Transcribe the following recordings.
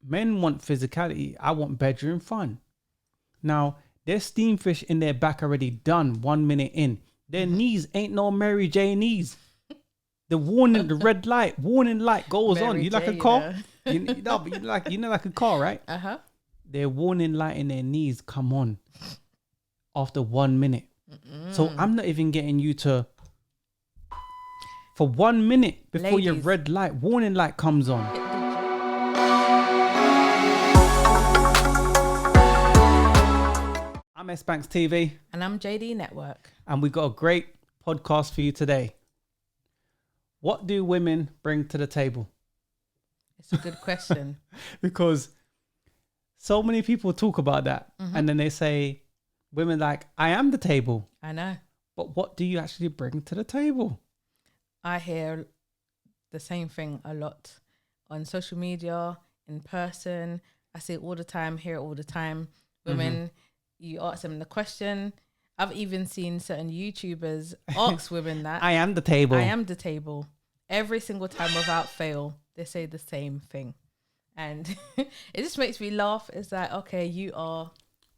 Men want physicality. I want bedroom fun. Now, there's steam fish in their back already done 1 minute in. Their knees ain't no Mary J knees. The warning, the red light, warning light goes Mary on. You J, like a car? But you know, like a car, right? Uh-huh. Their warning light in their knees come on after 1 minute. So I'm not even getting you to, for 1 minute before your Ladies. red light, warning light comes on. I'm S.Banks&JD. And I'm JD Network. And we got a great podcast for you today. What do women bring to the table? It's a good question. Because so many people talk about that. And then they say, women like, I am the table. I know. But what do you actually bring to the table? I hear the same thing a lot on social media, in person. I see it all the time, hear it all the time. Women, you ask them the question. I've even seen certain YouTubers ask women that. I am the table. I am the table. Every single time without fail, they say the same thing. And it just makes me laugh. It's like, okay, you are...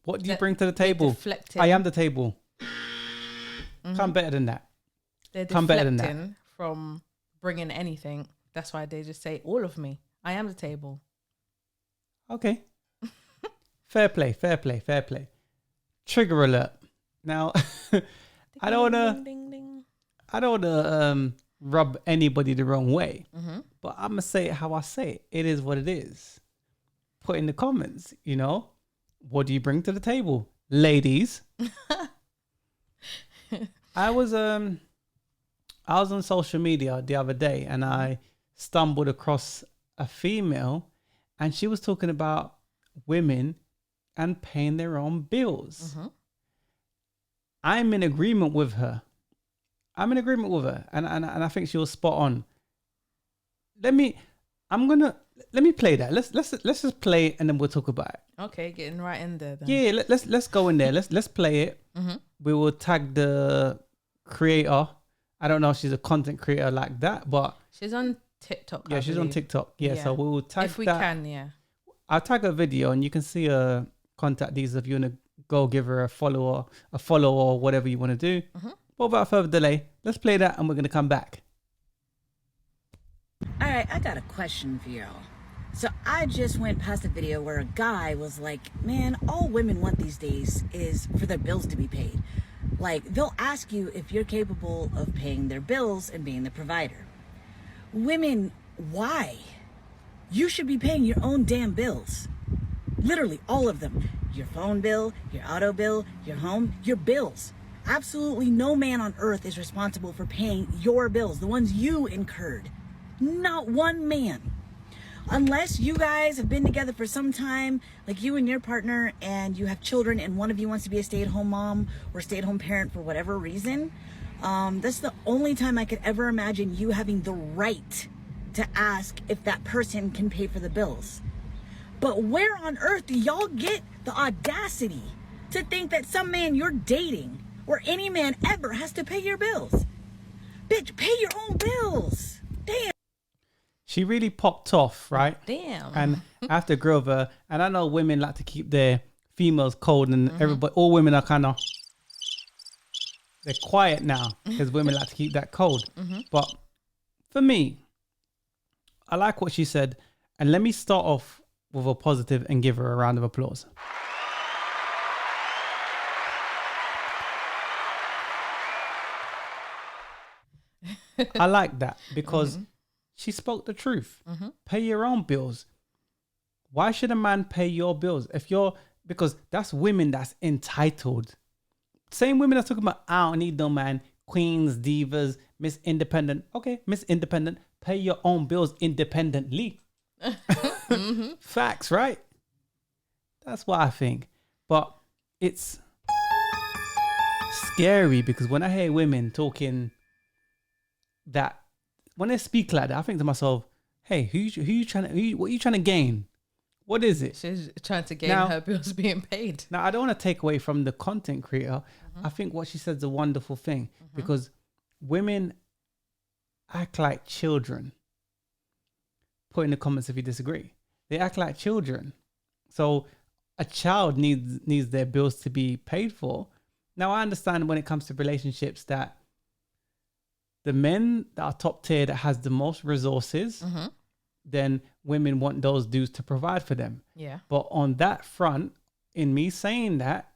What do you bring to the table? Deflecting. I am the table. Come better than that. They're Come better than that. deflecting from bringing anything. That's why they just say, all of me. I am the table. Okay. Fair play, fair play, fair play. Trigger alert. Now, I don't wanna rub anybody the wrong way, but I'm gonna say it how I say it. It is what it is. Put in the comments, you know, what do you bring to the table, ladies? I was on social media the other day and I stumbled across a female and she was talking about women and paying their own bills. I'm in agreement with her. And I think she was spot on. Let me play that. Let's just play it and then we'll talk about it. Okay, getting right in there then. Yeah, let's go in there. Let's play it. We will tag the creator. I don't know if she's a content creator like that, but she's on TikTok. Yeah, she's on TikTok. Yeah, so we will tag if we that. can, yeah. I'll tag her video and you can see her contact details if you want to go give her a follow or whatever you want to do. But without further delay, let's play that and we're going to come back. All right, I got a question for y'all. So I just went past a video where a guy was like, man, all women want these days is for their bills to be paid. Like, they'll ask you if you're capable of paying their bills and being the provider. Women, why? You should be paying your own damn bills. Literally all of them. Your phone bill, your auto bill, your home, your bills. Absolutely no man on earth is responsible for paying your bills, the ones you incurred. Not one man. Unless you guys have been together for some time, like you and your partner, and you have children and one of you wants to be a stay-at-home mom or stay-at-home parent for whatever reason, that's the only time I could ever imagine you having the right to ask if that person can pay for the bills. But where on earth do y'all get the audacity to think that some man you're dating or any man ever has to pay your bills? Bitch, pay your own bills. Damn. She really popped off, right? Damn. And I have to agree with her. And I know women like to keep their females cold and everybody, all women are kind of, they're quiet now because women like to keep that cold. But for me, I like what she said. And let me start off with a positive and give her a round of applause. I like that because she spoke the truth. Pay your own bills. Why should a man pay your bills? Because that's women that's entitled. Same women that's talking about, I don't need no man, queens, divas, Miss Independent. Okay, Miss Independent, pay your own bills independently. Facts, right? That's what I think. But it's scary because when I hear women talking that, when they speak like that, I think to myself, hey, what are you trying to gain? What is it? She's trying to gain her bills being paid. Now, I don't want to take away from the content creator. I think what she said is a wonderful thing because women act like children. Put in the comments if you disagree. They act like children. So a child needs their bills to be paid for. Now I understand when it comes to relationships that the men that are top tier that has the most resources, then women want those dudes to provide for them. Yeah. But on that front, in me saying that,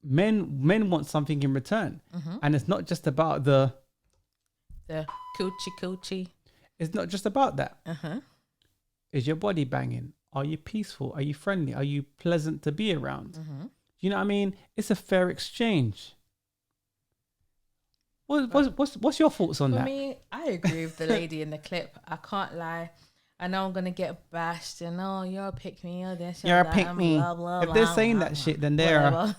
men want something in return. And it's not just about the coochie. It's not just about that. Uh-huh. Is your body banging? Are you peaceful? Are you friendly? Are you pleasant to be around? You know what I mean? It's a fair exchange. What's your thoughts on For that? me, I agree with the lady in the clip. I can't lie. I know I'm gonna get bashed and you're a pick me or this. You're a that, pick me. blah, blah, If they're blah, saying blah, that blah, shit, then they're whatever.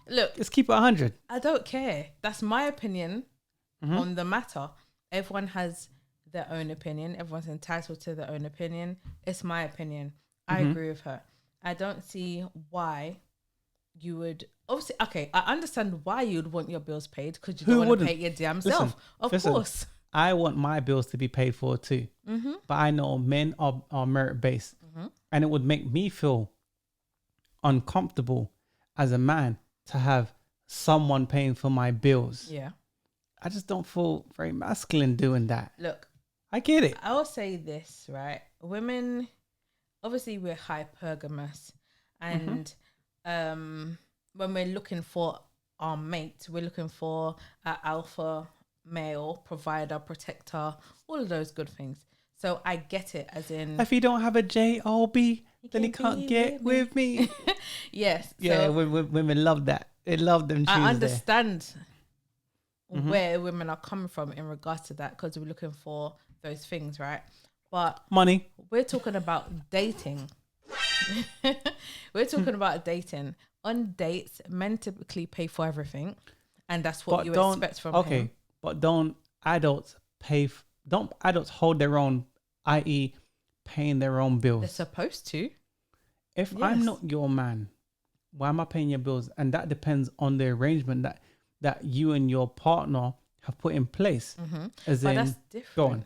Look, let's keep it 100. I don't care. That's my opinion on the matter. Everyone has their own opinion. Everyone's entitled to their own opinion. It's my opinion. I agree with her. I don't see why you would. Obviously, okay, I understand why you would want your bills paid because you don't want to pay it your damn self. Of course. I want my bills to be paid for too. But I know men are merit based. And it would make me feel uncomfortable as a man to have someone paying for my bills. Yeah. I just don't feel very masculine doing that. Look, I get it. I'll say this, right? Women, obviously, we're hypergamous. And when we're looking for our mate, we're looking for an alpha male, provider, protector, all of those good things. So I get it, as in, if you don't have a J-O-B, then you can't get with me. Yes. Yeah, So women love that. They love them Tuesday. I understand where women are coming from in regards to that because we're looking for those things, right? But money. we're talking about dating. We're talking about dating. On dates, men typically pay for everything, and that's what you expect from him. But don't adults don't adults hold their own, i.e. paying their own bills? They're supposed to. If I'm not your man, why am I paying your bills? And that depends on the arrangement that you and your partner have put in place. As But in, that's different. go on.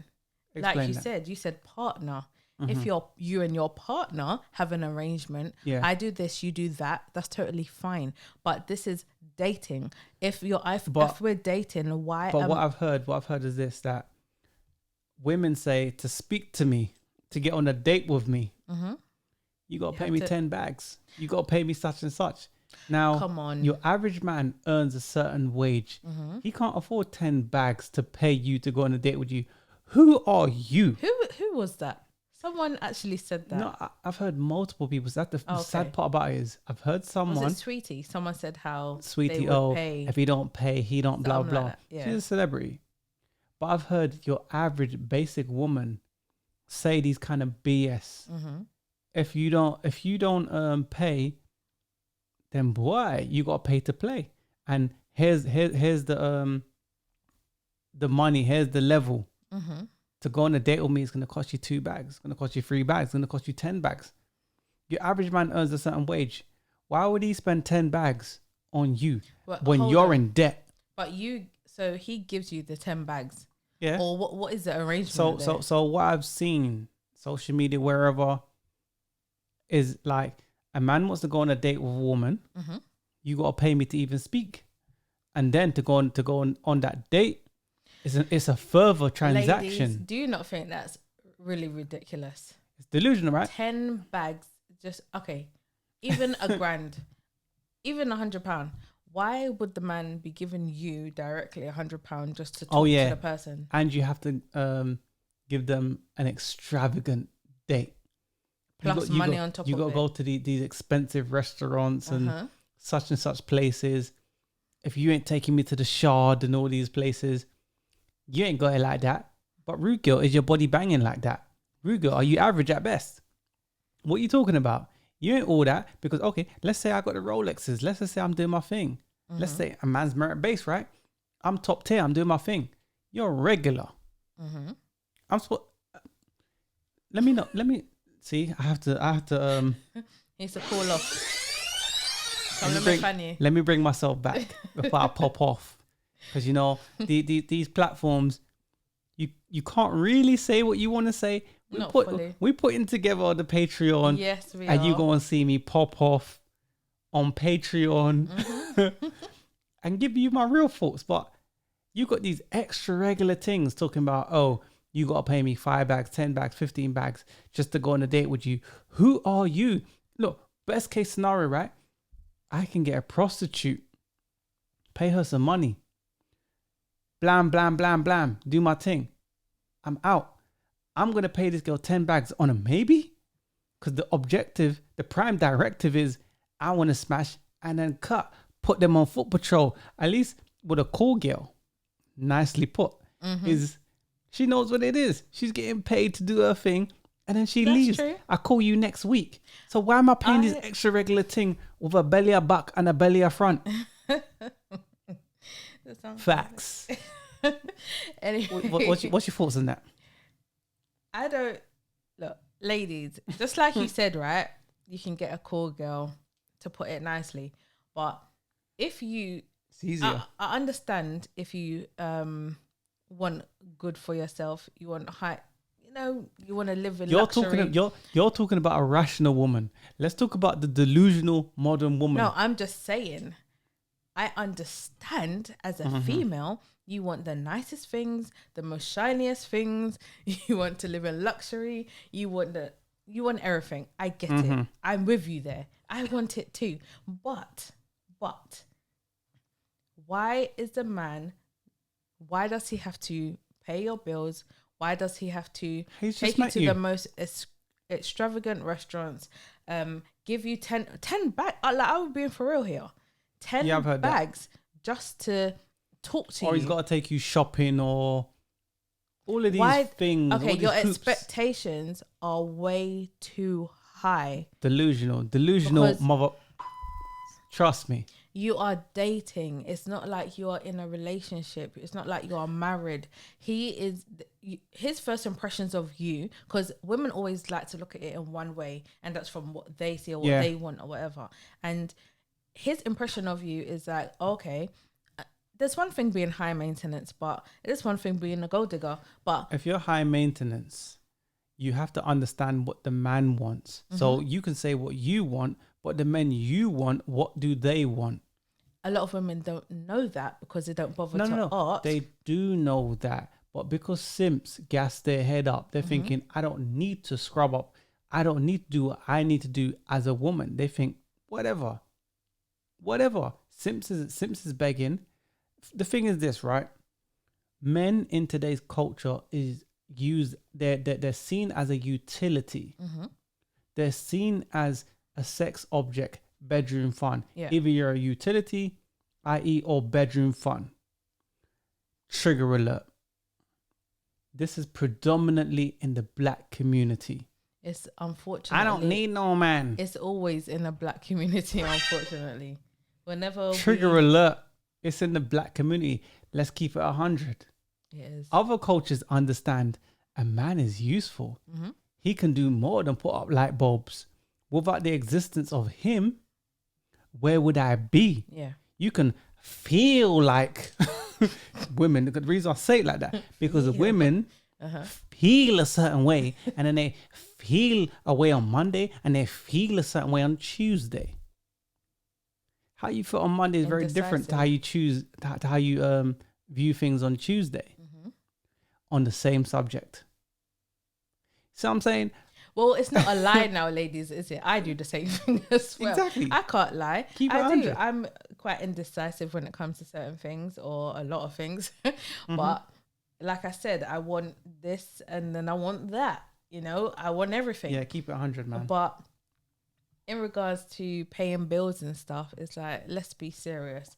Like Explain you that. said partner. If you and your partner have an arrangement, I do this, you do that, that's totally fine. But this is dating. If we're dating, why? But what I've heard is this, that women say to speak to me, to get on a date with me, you got to pay me 10 bags. You got to pay me such and such. Now, come on. Your average man earns a certain wage. He can't afford 10 bags to pay you to go on a date with you. Who are you? Who was that? Someone actually said that. No, I've heard multiple people. So that's the sad part about it is I've heard someone. Was it Sweetie? Someone said how Sweetie, they would pay. if he don't pay, he don't blah, Something like blah. that, yeah. She's a celebrity. But I've heard your average basic woman say these kind of BS. If you don't pay, then boy, you got to pay to play. And here's the money. Here's the level. To go on a date with me, it's going to cost you 2 bags. It's going to cost you 3 bags. It's going to cost you 10 bags. Your average man earns a certain wage. Why would he spend 10 bags on you when you're in debt? But so he gives you the 10 bags. Yeah. Or what is the arrangement? So what I've seen, social media, wherever, is like a man wants to go on a date with a woman. You got to pay me to even speak. And then to go on that date, it's a further transaction. Ladies, do you not think that's really ridiculous? It's delusional, right? 10 bags, just okay. Even a grand, even £100. Why would the man be giving you directly £100 just to talk to the person? And you have to give them an extravagant date. Plus money on top of it. You got to go to these expensive restaurants and such and such places. If you ain't taking me to the Shard and all these places, you ain't got it like that. But rude girl, is your body banging like that? Rude girl, are you average at best? What are you talking about? You ain't all that because, okay, let's say I got the Rolexes. Let's just say I'm doing my thing. Let's say a man's merit based, right? I'm top tier. I'm doing my thing. You're regular. I'm supposed. Let me see. I have to. Needs to call off. Let me bring myself back before I pop off. Because, these platforms, you can't really say what you want to say Not fully. We putting together the Patreon. Yes, we and are. you go and see me pop off on Patreon and give you my real thoughts. But you got these extra regular things talking about, oh, you got to pay me 5 bags, 10 bags, 15 bags just to go on a date with you. Who are you? Look, best case scenario, right? I can get a prostitute, pay her some money. Blam, blam, blam, blam. Do my thing. I'm out. I'm going to pay this girl 10 bags on a maybe. Because the objective, the prime directive is I want to smash and then cut. Put them on foot patrol. At least with a call girl, nicely put, is she knows what it is. She's getting paid to do her thing. And then she leaves. True. I call you next week. So why am I paying this extra regular thing with a belly a back and a belly a front? Facts. Anyway, What's your thoughts on that? I don't look, ladies. Just like you said, right? You can get a call girl, to put it nicely. But if you, It's easier. I understand if you want good for yourself. You want high. You want to live in luxury. You're talking about a rational woman. Let's talk about the delusional modern woman. No, I'm just saying. I understand as a female, you want the nicest things, the most shiniest things. You want to live in luxury. You want everything. I get it. I'm with you there. I want it too. But why is the man? Why does he have to pay your bills? Why does he have to take you to the most extravagant restaurants? Give you 10 bags. Like, I would be for real here. 10 bags just to talk to you. Or he's got to take you shopping or all of these things. Okay, your expectations are way too high. Delusional mother. Trust me. You are dating. It's not like you are in a relationship. It's not like you are married. His first impressions of you, because women always like to look at it in one way, and that's from what they see or what they want or whatever. And his impression of you is like, okay, there's one thing being high maintenance, but there's one thing being a gold digger. But if you're high maintenance, you have to understand what the man wants. So you can say what you want, but the men you want, what do they want? A lot of women don't know that because they don't bother to ask. They do know that. But because simps gas their head up, they're thinking, I don't need to scrub up. I don't need to do what I need to do as a woman. They think, whatever. Simps is begging. The thing is this, right? Men in today's culture they're seen as a utility. They're seen as a sex object, bedroom fun. Yeah. Either you're a utility, i.e. or bedroom fun. Trigger alert. This is predominantly in the black community. It's unfortunately. I don't need no man. It's always in the black community, unfortunately. Trigger alert. It's in the black community. Let's keep it 100. It is. Other cultures understand a man is useful. He can do more than put up light bulbs. Without the existence of him, where would I be? Yeah. You can feel like women. The reason I say it like that, because women feel a certain way, and then they feel a way on Monday, and they feel a certain way on Tuesday. How you feel on Monday is very different to how you choose, to how you view things on Tuesday on the same subject. See what I'm saying? Well, it's not a lie now, ladies, is it? I do the same thing as well. Exactly. I can't lie. Keep it I 100. do. I'm quite indecisive when it comes to certain things or a lot of things. But like I said, I want this and then I want that. I want everything. Yeah, keep it 100, man. But in regards to paying bills and stuff, it's like, let's be serious.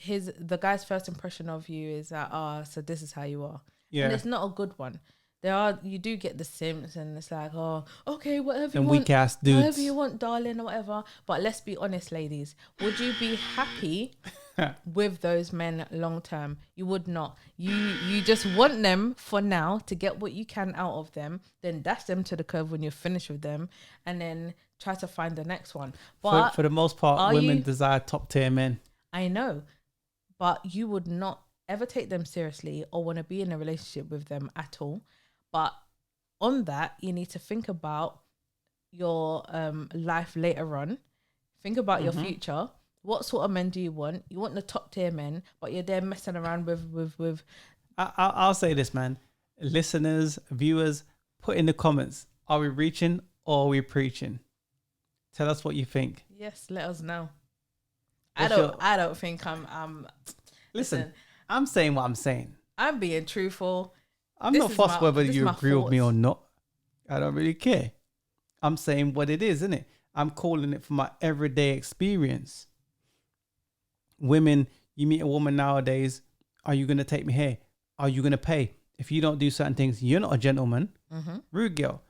The guy's first impression of you is that, so this is how you are. Yeah. And it's not a good one. You do get the simps and it's like, oh, okay, whatever and you want. weak ass dudes. Whatever you want, darling, or whatever. But let's be honest, ladies. Would you be happy with those men long term? You would not. You just want them for now to get what you can out of them, then dash them to the curb when you're finished with them, and then try to find the next one. But for the most part, women desire top tier men. I know. But you would not ever take them seriously or want to be in a relationship with them at all. But on that, you need to think about your life later on. Think about your future. What sort of men do you want? You want the top tier men, but you're there messing around with. I'll say this, man. Listeners, viewers, put in the comments. Are we reaching or are we preaching? Tell us what you think. Yes, let us know. What's I don't think I'm. Listen, I'm saying what I'm saying. I'm being truthful. I'm This not is fussed my- whether this is you my agree with me or thoughts. not. I don't really care. I'm saying what it is, isn't it? I'm calling it from my everyday experience. Women, you meet a woman nowadays. Are you going to take me here? Are you going to pay? If you don't do certain things, you're not a gentleman. Rude girl.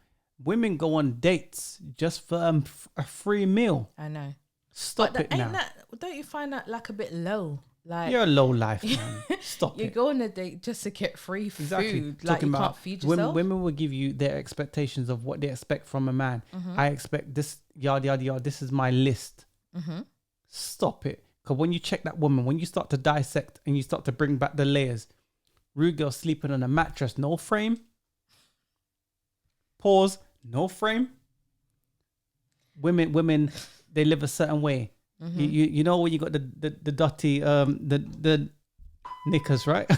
Women go on dates just for a free meal. I know. Stop But it now. don't you find that like a bit low? Like You're a low life, man. Stop you it. go on a date just to get free Exactly. food. Like you can't feed yourself. Women will give you their expectations of what they expect from a man. I expect this, yada, yada, yada. This is my list. Stop it. Because when you check that woman, when you start to dissect and you start to bring back the layers, rude girl sleeping on a mattress, no frame. Pause, no frame. Women, they live a certain way. You know when you got the dirty the knickers, right?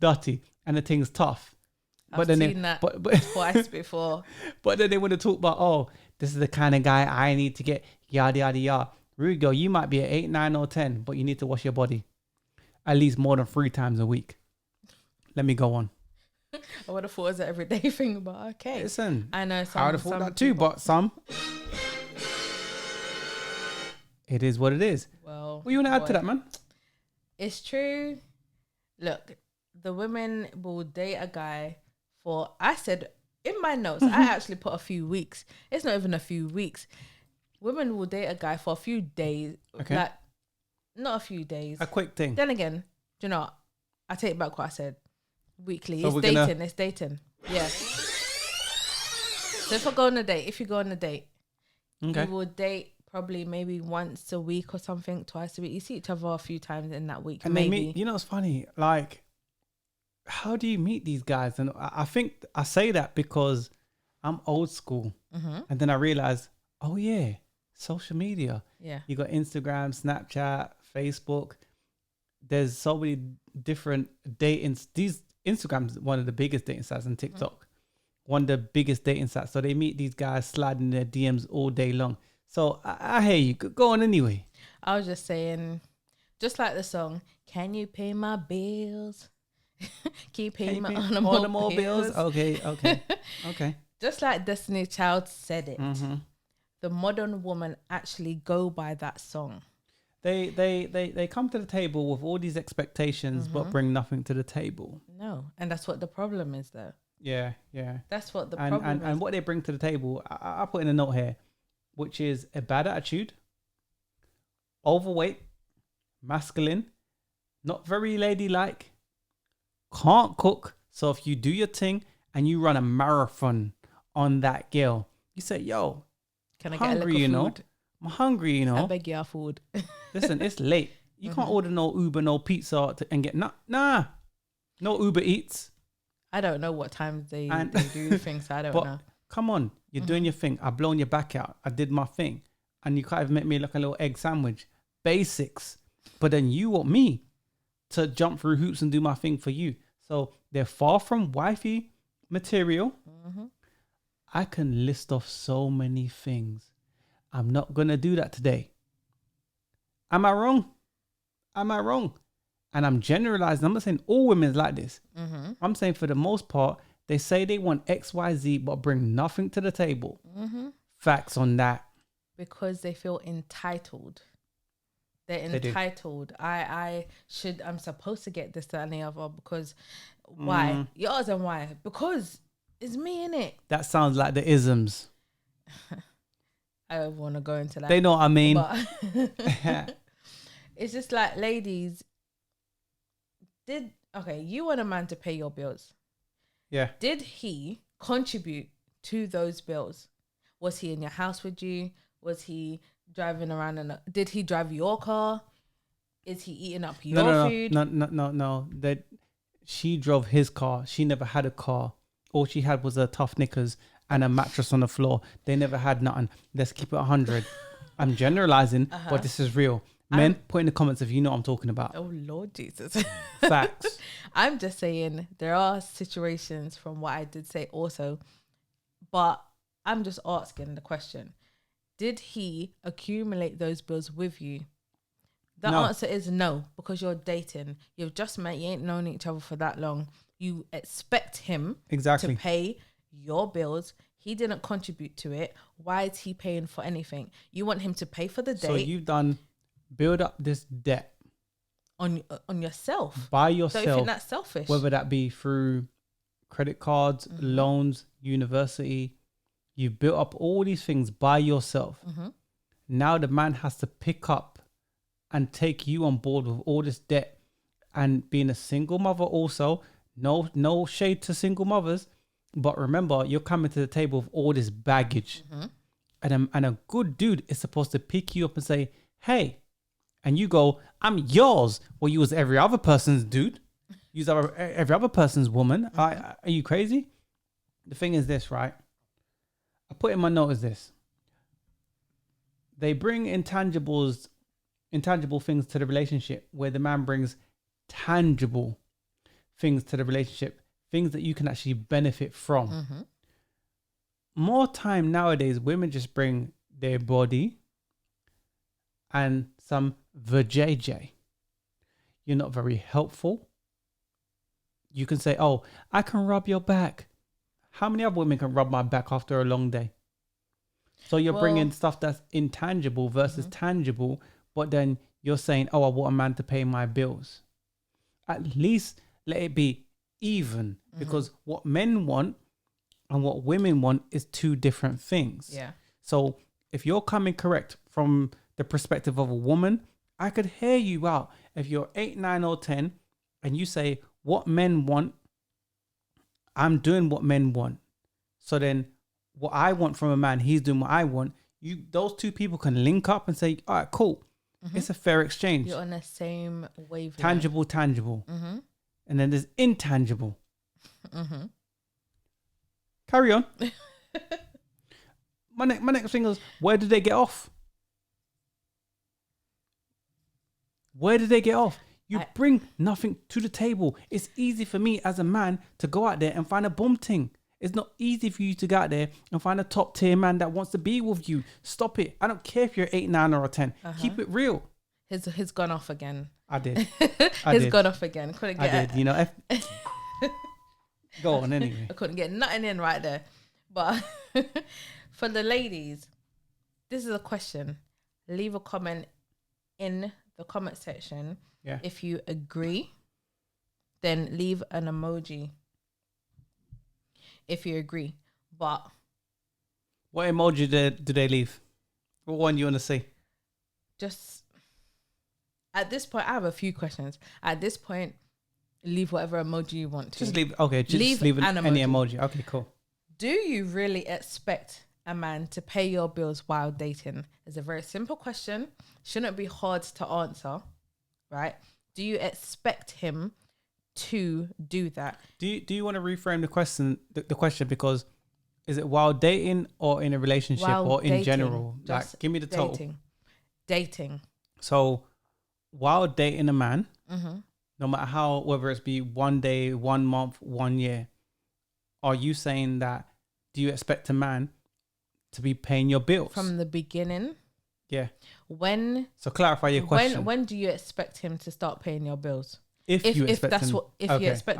Dirty, and the thing's tough. I've seen that twice before. But then they want to talk about, oh, this is the kind of guy I need to get, yada yada yada. Rude girl, you might be at 8, 9, or 10, but you need to wash your body at least more than 3 times a week. Let me go on. I would have thought it was an everyday thing, but okay. Listen, I know some. I would have thought some that too, people- but some. It is what it is. Well, What you want to add to that, man? It's true. Look, the women will date a guy for. I said in my notes, I actually put a few weeks. It's not even a few weeks. Women will date a guy for a few days. Okay. Like, not a few days. A quick thing. Then again, do you know what? I take back what I said. Weekly. So It's we're dating. gonna- It's dating. Yeah. So if you go on a date, Okay. you will date probably maybe once a week or something, twice a week. You see each other a few times in that week. And maybe. they meet, you know, what's funny? Like, how do you meet these guys? And I think I say that because I'm old school. And then I realized, oh, yeah, social media. Yeah. You got Instagram, Snapchat, Facebook. There's so many different dating. These Instagram's one of the biggest dating sites, and TikTok, one of the biggest dating sites. So they meet these guys sliding their DMs all day long. So I hear you. Go on anyway. I was just saying, just like the song, "Can you pay my bills? Keep paying my more bills. Okay. Okay. Just like Destiny Child said it, Mm-hmm. the modern woman actually go by that song. They come to the table with all these expectations, but bring nothing to the table. No, and that's what the problem is, though. Yeah. That's what the problem is. And what they bring to the table, I put in a note here, which is a bad attitude, overweight, masculine, not very ladylike, can't cook. So if you do your thing and you run a marathon on that girl, you say, yo, Can I get a hungry, little you know? food? I'm hungry, you I know? beg your food. Listen, it's late. You can't order no Uber, no pizza and get, nah, no Uber Eats. I don't know what times they do things. So I don't But know. come on, you're doing your thing. I've blown your back out. I did my thing. And you can't even make me like a little egg sandwich. Basics. But then you want me to jump through hoops and do my thing for you. So they're far from wifey material. I can list off so many things. I'm not going to do that today. Am I wrong? And I'm generalizing. I'm not saying all women's like this. I'm saying for the most part, they say they want X, Y, Z, but bring nothing to the table. Facts on that. Because they feel entitled. They're They do. entitled. I'm supposed to get this, that, and the other because why? You ask them why? Because it's me, innit? That sounds like the isms. I don't want to go into that. They know what I mean. But it's just like, ladies, you want a man to pay your bills. Yeah. Did he contribute to those bills? Was he in your house with you? Was he driving around did he drive your car? Is he eating up your food? No. That she drove his car. She never had a car. all she had was a tough knickers and a mattress on the floor. They never had nothing. Let's keep it 100. I'm generalizing, but this is real. Men, put in the comments if you know what I'm talking about. Oh, Lord Jesus. Facts. I'm just saying there are situations from what I did say also, but I'm just asking the question. Did he accumulate those bills with you? The answer is no, because you're dating. You've just met. You ain't known each other for that long. You expect him to pay your bills. He didn't contribute to it. Why is he paying for anything? You want him to pay for the date. So you've build up this debt on yourself. By yourself. Don't you think that's selfish? Whether that be through credit cards, loans, university. You've built up all these things by yourself. Now the man has to pick up and take you on board with all this debt. And being a single mother also, no shade to single mothers, but remember, you're coming to the table with all this baggage. And a good dude is supposed to pick you up and say, hey, and you go, I'm yours. Well, you was every other person's dude. You was every other person's woman. Are you crazy? The thing is this, right? I put in my note is this. They bring intangible things to the relationship where the man brings tangible things to the relationship, things that you can actually benefit from. More time nowadays, women just bring their body and some vajayjay. You're not very helpful. You can say, oh, I can rub your back. How many other women can rub my back after a long day? So you're bringing stuff that's intangible versus tangible, but then you're saying, oh, I want a man to pay my bills. At least let it be even, because what men want and what women want is two different things. Yeah. So if you're coming correct from the perspective of a woman, I could hear you out. If you're 8, 9, or 10, and you say what men want, I'm doing what men want. So then what I want from a man, he's doing what I want. Those two people can link up and say, all right, cool. It's a fair exchange. You're on the same wavelength. Tangible. And then there's intangible. Carry on. My next thing is, where did they get off? Where did they get off? You bring nothing to the table. It's easy for me as a man to go out there and find a bum ting. It's not easy for you to go out there and find a top tier man that wants to be with you. Stop it. I don't care if you're 8, 9, or a 10. Keep it real. He's gone off again. I did. He's gone off again. Couldn't get I did. You know. Go on anyway. I couldn't get nothing in right there. But for the ladies, this is a question. Leave a comment in the comment section. Yeah. If you agree, then leave an emoji. If you agree. But what emoji do they leave? What one you want to see? Just at this point, I have a few questions. At this point, leave whatever emoji you want to. Just leave. Okay, just leave any emoji. Okay, cool. Do you really expect a man to pay your bills while dating? It's a very simple question. Shouldn't be hard to answer, right? Do you expect him to do that? Do you want to reframe the question? The question, because is it while dating or in a relationship or in general? Like, give me the total. Dating. So, while dating a man, no matter how, whether it's be 1 day, 1 month, 1 year, are you saying that? Do you expect a man to be paying your bills from the beginning? Yeah. So clarify your question. When do you expect him to start paying your bills? If you expect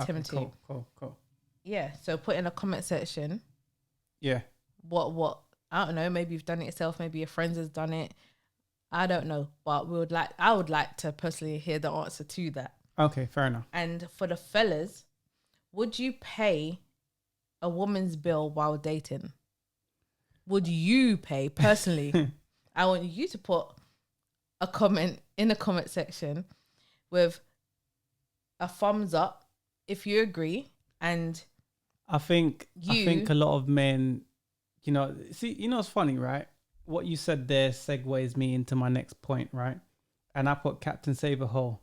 him to. Cool. Yeah. So put in a comment section. Yeah. What I don't know. Maybe you've done it yourself. Maybe your friends has done it. I don't know. But I would like to personally hear the answer to that. Okay, fair enough. And for the fellas, would you pay a woman's bill while dating? Would you pay personally? I want you to put a comment in the comment section with a thumbs up if you agree. And I think a lot of men, it's funny, right? What you said there segues me into my next point, right? And I put Captain Save a Hole.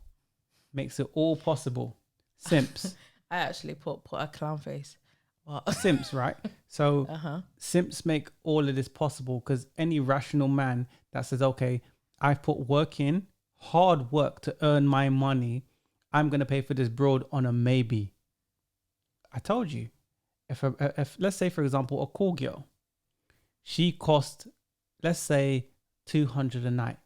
Makes it all possible. Simps. I actually put a clown face. What? Simps, right? So Uh-huh. simps make all of this possible because any rational man that says, okay, I've put work in, hard work to earn my money, I'm going to pay for this broad on a maybe. I told you, if let's say, for example, a call girl, she cost, let's say, 200 a night.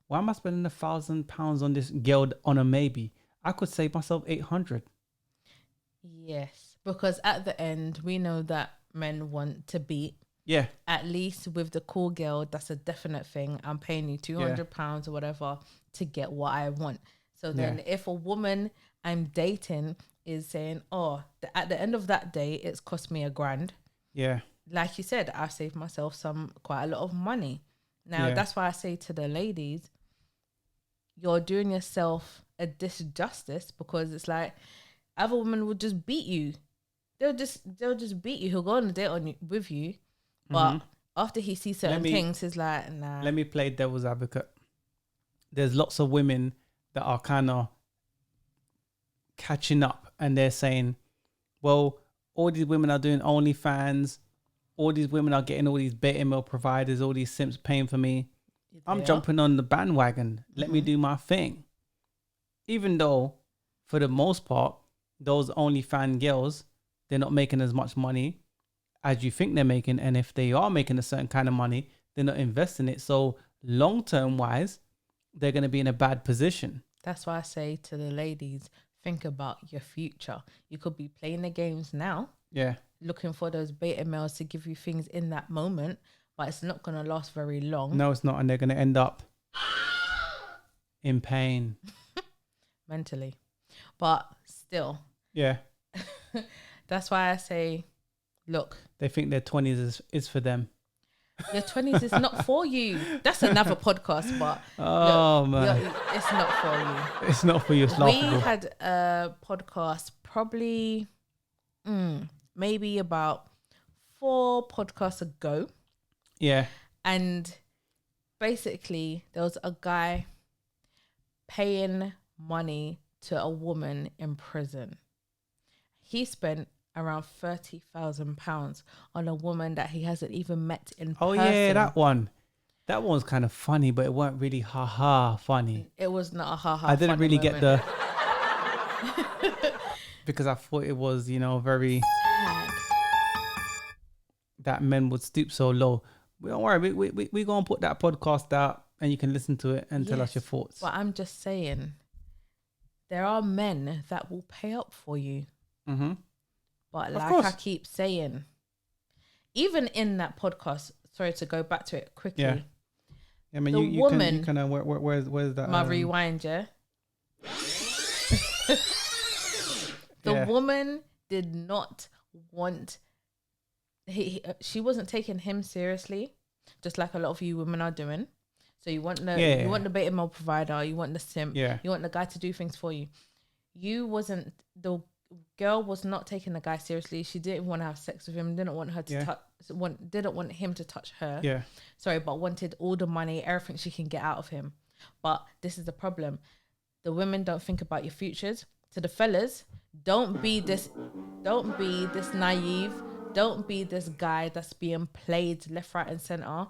Why am I spending £1,000 on this girl on a maybe? I could save myself 800. Yes, because at the end, we know that men want to beat. Yeah. At least with the call girl, that's a definite thing. I'm paying you £200 or whatever to get what I want. So then if a woman I'm dating is saying, oh, at the end of that day, it's cost me £1,000. Yeah. Like you said, I've saved myself quite a lot of money. Now, that's why I say to the ladies, you're doing yourself a disjustice, because it's like other women will just beat you. They'll just beat you. He'll go on a date with you, but after he sees certain things, he's like, nah. Let me play devil's advocate. There's lots of women that are kind of catching up, and they're saying, well, all these women are doing OnlyFans. All these women are getting all these beta male providers, all these simps paying for me. I'm jumping on the bandwagon. Let me do my thing. Even though, for the most part, those OnlyFans girls, they're not making as much money as you think they're making. And if they are making a certain kind of money, they're not investing it. So long-term wise, they're going to be in a bad position. That's why I say to the ladies, think about your future. You could be playing the games now. Yeah. Looking for those beta males to give you things in that moment, but it's not going to last very long. No, it's not. And they're going to end up in pain. Mentally. But still. Yeah. That's why I say, look. They think their 20s is for them. Your 20s is not for you. That's another podcast, but man, it's not for you. It's not for you. It's we laughable. had a podcast probably maybe about 4 podcasts ago. Yeah. And basically there was a guy paying money to a woman in prison. He spent around £30,000 on a woman that he hasn't even met in person. Oh yeah, that one. That one was kind of funny, but it weren't really funny. It was not a ha-ha. I didn't really get moment. because I thought it was, very Sad. that men would stoop so low. Don't worry, we gonna put that podcast out and you can listen to it and tell us your thoughts. But I'm just saying, there are men that will pay up for you. Mm-hmm. But Of like course. I keep saying, even in that podcast, sorry to go back to it quickly. Yeah. I mean, The you woman- can where's that? My rewind, yeah. The Yeah. woman did not want. She wasn't taking him seriously, just like a lot of you women are doing. So you want you want the beta male provider, you want the simp, you want the guy to do things for you. The girl was not taking the guy seriously. She didn't want to have sex with him. Didn't want her to didn't want him to touch her. Yeah. Sorry, but wanted all the money, everything she can get out of him. But this is the problem. The women don't think about your futures. To the fellas, don't be this naive. Don't be this guy that's being played left, right, and center.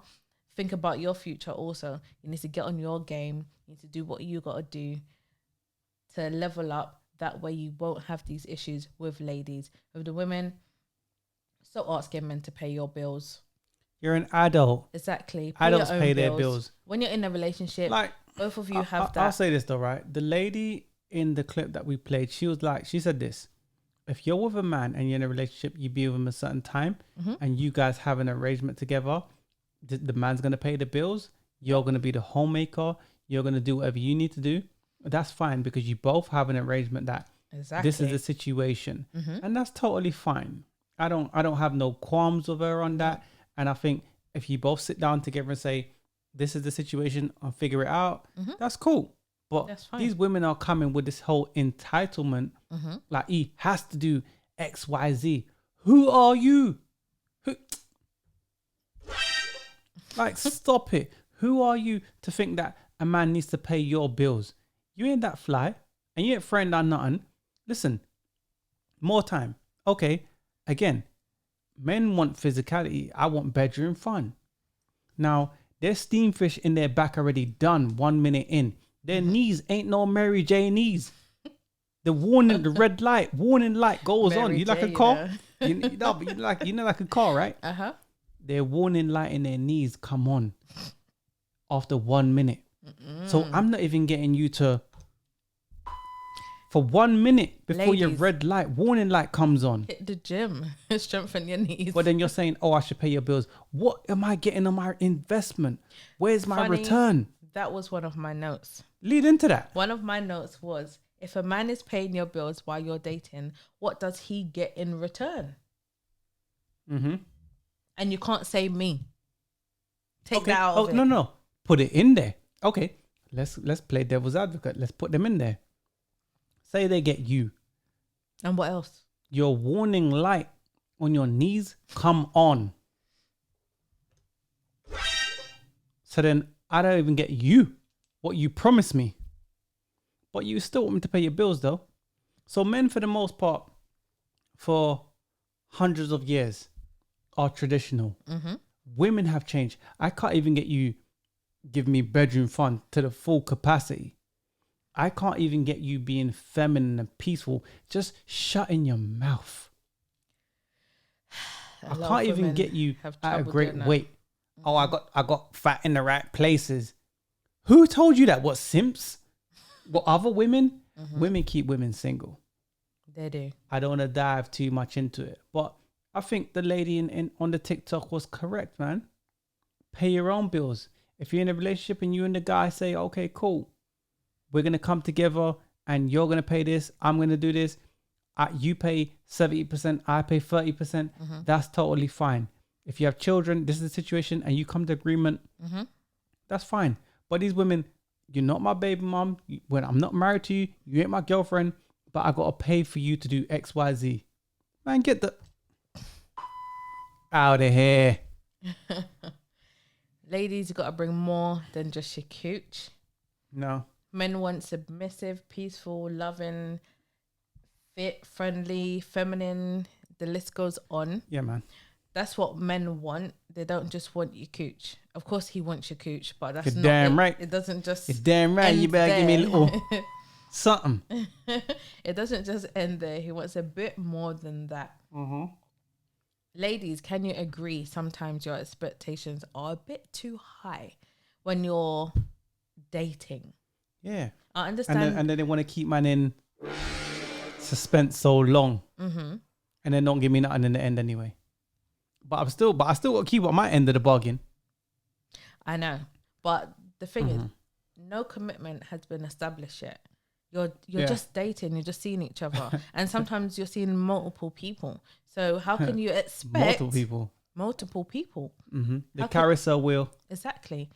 Think about your future also. You need to get on your game. You need to do what you got to do to level up. That way you won't have these issues with ladies. With the women, stop asking men to pay your bills. You're an adult. Exactly. Adults pay their bills. When you're in a relationship, Like, both of you have that. I'll say this though, right? The lady in the clip that we played, she said this: if you're with a man and you're in a relationship, you be with him a certain time, and you guys have an arrangement together, the man's gonna pay the bills. You're gonna be the homemaker. You're gonna do whatever you need to do. That's fine because you both have an arrangement that this is the situation, and that's totally fine. I don't have no qualms with her on that. And I think if you both sit down together and say, this is the situation, and figure it out, that's cool. But these women are coming with this whole entitlement, like he has to do X, Y, Z. Who are you? Like, stop it. Who are you to think that a man needs to pay your bills? You ain't that fly, and you ain't friend on nothing. Listen, more time. Okay, again, Men want physicality. I want bedroom fun. Now, there's steam fish in their back already done 1 minute in. Their knees ain't no Mary J knees. The warning, the red light, warning light goes Mary on. You like J, a car? you know. But you know like a car, right? Uh-huh. Their warning light in their knees come on after 1 minute. So I'm not even getting you to, for 1 minute before your Ladies. red light, warning light comes on. Hit the gym. Strengthen your knees. But then you're saying, oh, I should pay your bills. What am I getting on my investment? Where's my Funny, return? That was one of my notes. Lead into that. One of my notes was, if a man is paying your bills while you're dating, what does he get in return? Mm-hmm. And you can't say me. Take Okay. that out Oh, of it. no. Put it in there. Okay. Let's play devil's advocate. Let's put them in there. Say they get you. And what else? Your warning light on your knees come on. So then I don't even get you what you promised me. But you still want me to pay your bills though. So men for the most part for hundreds of years are traditional. Mm-hmm. Women have changed. I can't even get you give me bedroom fun to the full capacity. I can't even get you being feminine and peaceful. Just shutting your mouth. I can't even get you at a great weight. Oh, I got fat in the right places. Who told you that? What, simps? What, other women? Women keep women single. They do. I don't want to dive too much into it, but I think the lady in on the TikTok was correct, man. Pay your own bills. If you're in a relationship and you and the guy say, okay, cool, we're going to come together and you're going to pay this, I'm going to do this. You pay 70%, I pay 30%. That's totally fine. If you have children, this is the situation and you come to agreement, that's fine. But these women, you're not my baby mom. When I'm not married to you, you ain't my girlfriend, but I got to pay for you to do X, Y, Z. Man, get the out of here. Ladies, you got to bring more than just your cooch. No. Men want submissive, peaceful, loving, fit, friendly, feminine. The list goes on. Yeah, man. That's what men want. They don't just want your cooch. Of course, he wants your cooch, but that's You're not damn it. right. It doesn't just. You're damn right. You end better give me a there. little something. It doesn't just end there. He wants a bit more than that. Ladies, can you agree sometimes your expectations are a bit too high when you're dating? Yeah. I understand. And then they want to keep man in suspense so long. And then don't give me nothing in the end anyway. But I still got to keep up my end of the bargain. I know. But the thing is, no commitment has been established yet. You're just dating, you're just seeing each other. And sometimes you're seeing multiple people. So how can you expect multiple people? The carousel wheel. Exactly.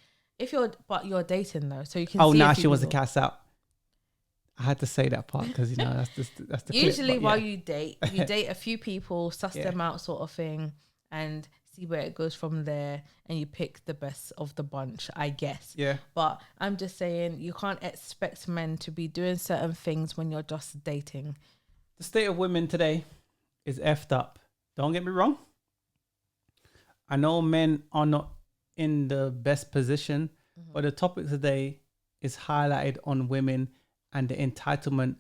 But you're dating though, so you can. Oh, see now a few she wants to people. cast out. I had to say that part because that's the Usually clip, while yeah. you date a few people, suss them out, sort of thing, and see where it goes from there, and you pick the best of the bunch, I guess. Yeah. But I'm just saying, you can't expect men to be doing certain things when you're just dating. The state of women today is effed up. Don't get me wrong. I know men are not in the best position, but the topic today is highlighted on women and the entitlement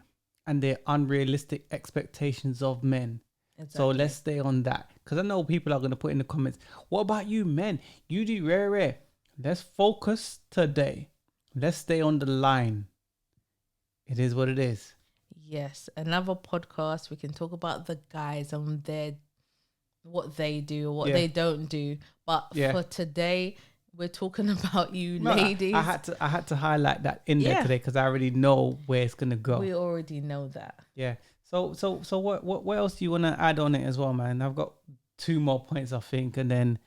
and their unrealistic expectations of men. Exactly. So let's stay on that. Because I know people are going to put in the comments, what about you men? You do rare. Let's focus today. Let's stay on the line. It is what it is. Yes, another podcast. We can talk about the guys and what they do, what they don't do. But for today, we're talking about you ladies. I had to highlight that in there today because I already know where it's gonna go. We already know that. Yeah. So what else do you want to add on it as well, man? I've got 2 more points, I think, and then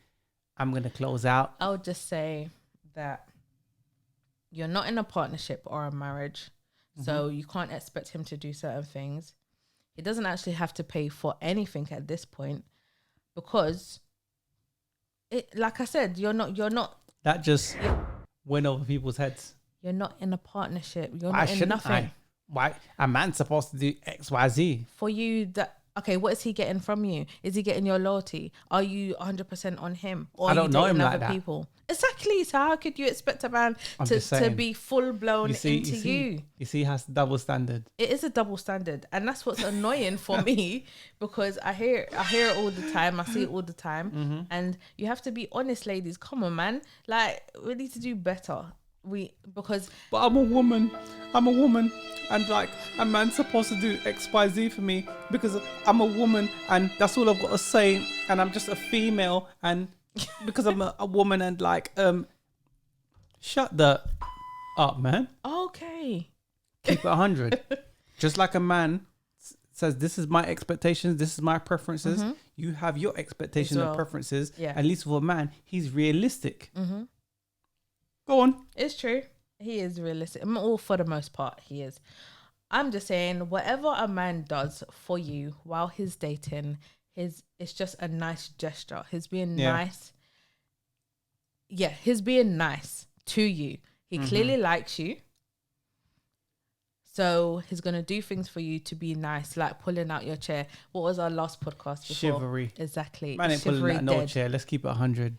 I'm gonna close out. I would just say that you're not in a partnership or a marriage, so you can't expect him to do certain things. He doesn't actually have to pay for anything at this point because like I said, you're not. That just went over people's heads. You're not in a partnership. You're Why not in shouldn't nothing. Why a man's supposed to do X, Y, Z? For you, that Okay, what is he getting from you? Is he getting your loyalty? Are you 100% on him? Or I are don't you know dating him other like that. people? Exactly. So how could you expect a man I'm to just saying. be full blown into You you? see, he has double standard. It is a double standard, and that's what's annoying for me, because I hear it all the time. I see it all the time, and you have to be honest, ladies. Come on, man. Like, we need to do better. Because But I'm a woman, and like a man's supposed to do X, Y, Z for me because I'm a woman, and that's all I've got to say. And I'm just a female, and because I'm a woman, and like shut the up, man. okay, Keep it 100. Just like a man says, this is my expectations, this is my preferences. You have your expectations As well. and preferences. Yeah. At least for a man, he's realistic. Go on. it's true. He is realistic. All for the most part, he is. I'm just saying, whatever a man does for you while he's dating, it's just a nice gesture. He's being nice. Yeah, he's being nice to you. He clearly likes you. So he's going to do things for you to be nice, like pulling out your chair. What was our last podcast before? Chivalry. Exactly. Man ain't pulling out no chair. Let's keep it 100.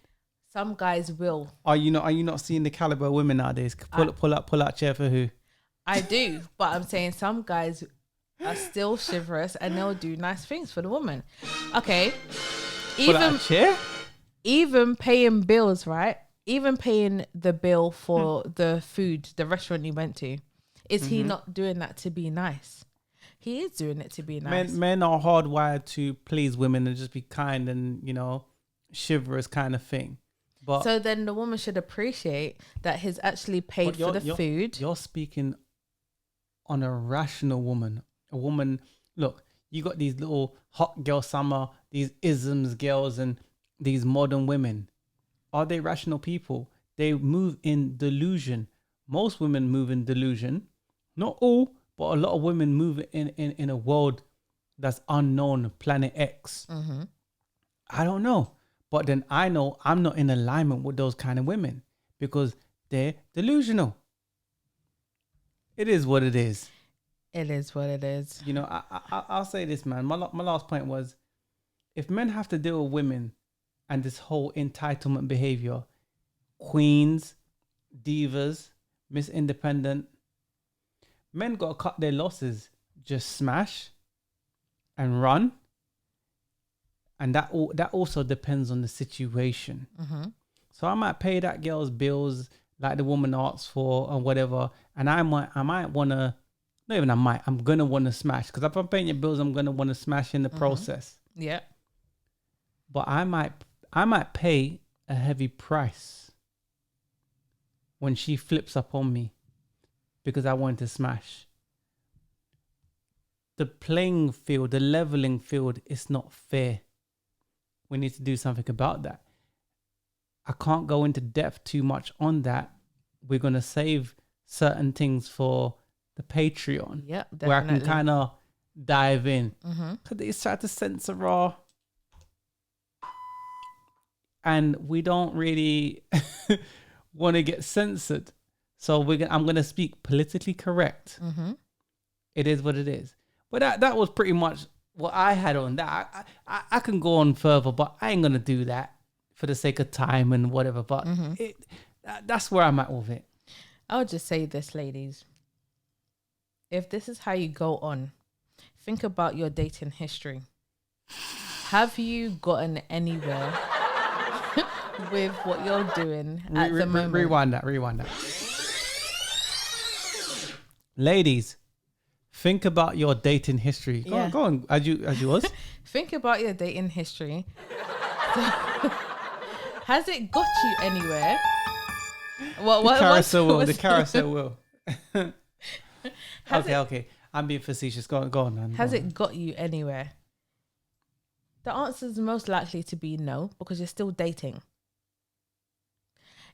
Some guys will. Are you not seeing the caliber of women nowadays? Pull out chair for who? I do, but I'm saying some guys are still chivalrous and they'll do nice things for the woman. Okay. Pull out a chair? Even paying bills, right? Even paying the bill for the food, the restaurant you went to. Is he not doing that to be nice? He is doing it to be nice. Men are hardwired to please women and just be kind and, chivalrous kind of thing. But so then the woman should appreciate that he's actually paid for the food. You're speaking on a rational woman. A woman, look, you got these little hot girl summer, these isms girls and these modern women. Are they rational people? They move in delusion. Most women move in delusion. Not all, but a lot of women move in a world that's unknown, planet X. I don't know. But then I know I'm not in alignment with those kind of women because they're delusional. It is what it is. It is what it is. I'll say this, man. My last point was, if men have to deal with women and this whole entitlement behavior, queens, divas, Miss Independent, men got to cut their losses. Just smash and run. And that also depends on the situation. So I might pay that girl's bills like the woman asks for or whatever. And I might want to, not even I'm going to want to smash. Because if I'm paying your bills, I'm going to want to smash in the process. Yeah. But I might pay a heavy price when she flips up on me because I want to smash. The playing field, the leveling field is not fair. We need to do something about that. I can't go into depth too much on that. We're going to save certain things for the Patreon. Yeah, definitely. Where I can kind of dive in. Because they try to censor raw. And we don't really want to get censored. So I'm going to speak politically correct. It is what it is. But that was pretty much what I had on that. I can go on further, but I ain't going to do that for the sake of time and whatever. But that's where I'm at with it. I'll just say this, ladies. If this is how you go on, think about your dating history. Have you gotten anywhere with what you're doing at the moment? Rewind that. Ladies, think about your dating history. Go on, as you was. Think about your dating history. Has it got you anywhere? The carousel will. Okay. I'm being facetious. Go on, man. Has it got you anywhere? The answer is most likely to be no, because you're still dating.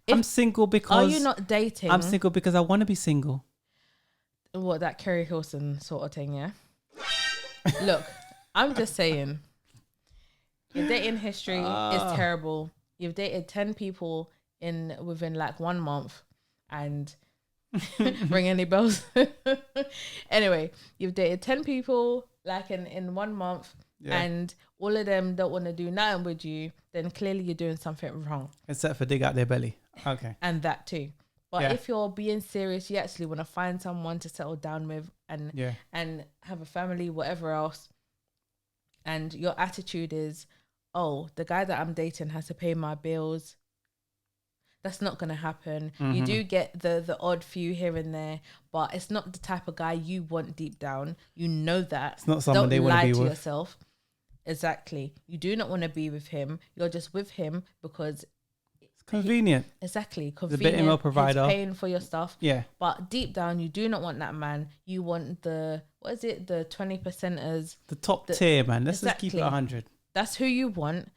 I'm single because... Are you not dating? I'm single because I want to be single. What, that Kerry Hilson sort of thing, yeah? Look, I'm just saying, your dating history is terrible. You've dated 10 people within like 1 month and ring any bells? Anyway, you've dated 10 people like in 1 month Yeah. and all of them don't want to do nothing with you, then clearly you're doing something wrong. Except for dig out their belly. Okay. And that too. But Yeah. if you're being serious, you actually want to find someone to settle down with and Yeah. and have a family, whatever else, and your attitude is, oh, the guy that I'm dating has to pay my bills. That's not going to happen. You do get the odd few here and there, but it's not the type of guy you want deep down. You know that. It's not someone Don't they want lie to be to with. yourself. Exactly. You do not want to be with him. You're just with him because It's convenient. exactly bit convenient. email provider. He's paying for your stuff. Yeah. But deep down, you do not want that man. You want the 20%ers. The top tier, man. Let's just keep it Exactly. 100. That's who you want.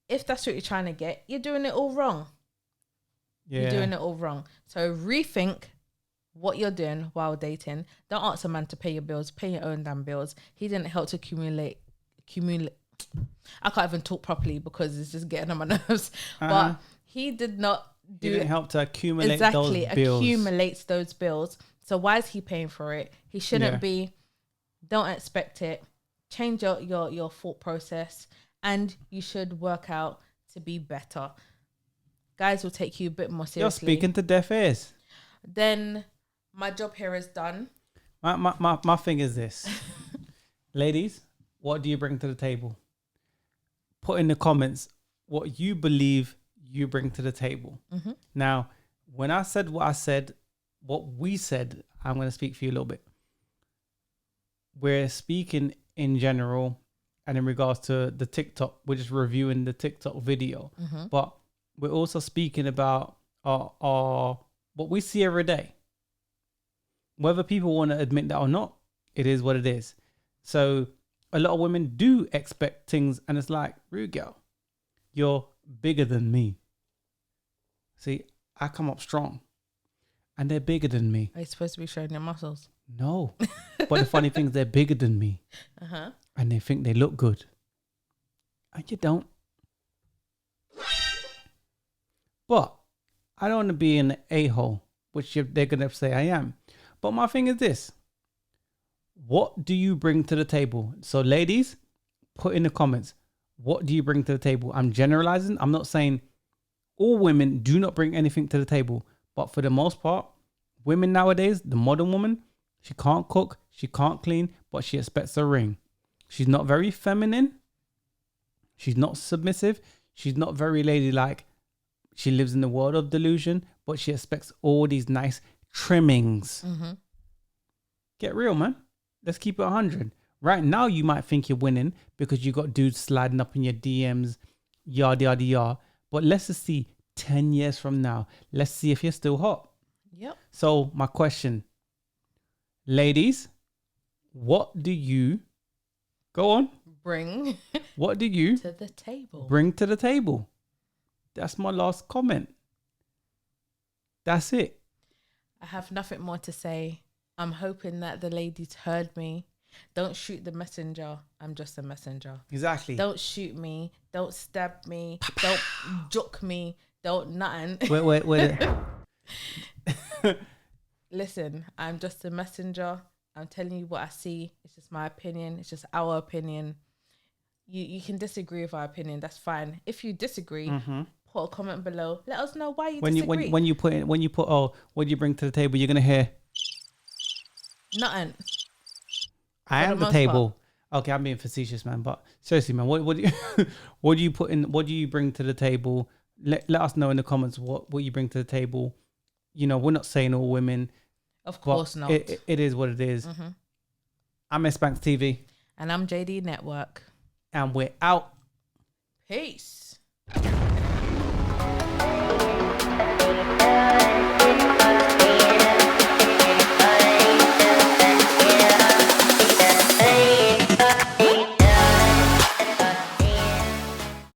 If that's what you're trying to get, you're doing it all wrong. Yeah. You're doing it all wrong. So rethink what you're doing while dating. Don't ask a man to pay your bills. Pay your own damn bills. He didn't help to accumulate. I can't even talk properly because it's just getting on my nerves. But he did not do He didn't help to accumulate exactly those bills. accumulates those bills. So why is he paying for it? He shouldn't Yeah. be. Don't expect it. Change your thought process, and you should work out to be better. Guys will take you a bit more You're seriously. speaking to deaf ears. Then my job here is done. My thing is this. Ladies, what do you bring to the table? Put in the comments what you believe you bring to the table. Now, when I said what I said, what we said, I'm going to speak for you a little bit. We're speaking in general and in regards to the TikTok. We're just reviewing the TikTok video. But we're also speaking about our what we see every day. Whether people want to admit that or not, it is what it is. So a lot of women do expect things, and it's like, rude girl, you're bigger than me. See, I come up strong, and they're bigger than me. Are you supposed to be showing your muscles? No, but the funny thing is, they're bigger than me, and they think they look good, and you don't. But I don't want to be an a-hole, which they're going to say I am. But my thing is this. What do you bring to the table? So ladies, put in the comments, what do you bring to the table? I'm generalizing. I'm not saying all women do not bring anything to the table. But for the most part, women nowadays, the modern woman, she can't cook, she can't clean, but she expects a ring. She's not very feminine. She's not submissive. She's not very ladylike. She lives in the world of delusion, but she expects all these nice trimmings. Get real, man. Let's keep it 100. Right now, you might think you're winning because you got dudes sliding up in your DMs, yada, yada, yada. But let's just see 10 years from now. Let's see if you're still hot. Yep. So my question, ladies, what do you, go on, Bring what do you to the table. bring to the table? That's my last comment. That's it. I have nothing more to say. I'm hoping that the ladies heard me. Don't shoot the messenger. I'm just a messenger. Exactly. Don't shoot me. Don't stab me. Don't joke me. Don't nothing. Wait. Listen, I'm just a messenger. I'm telling you what I see. It's just my opinion. It's just our opinion. You can disagree with our opinion. That's fine. If you disagree, put a comment below. Let us know why you disagree. When you put oh, what do you bring to the table? You're gonna hear nothing. I For am the the most table. Okay, I'm being facetious, man. But seriously, man, what do you what do you put in? What do you bring to the table? Let us know in the comments what you bring to the table. You know, we're not saying all women. Of course not. It is what it is. I'm S.Banks TV. And I'm JD Network. And we're out. Peace.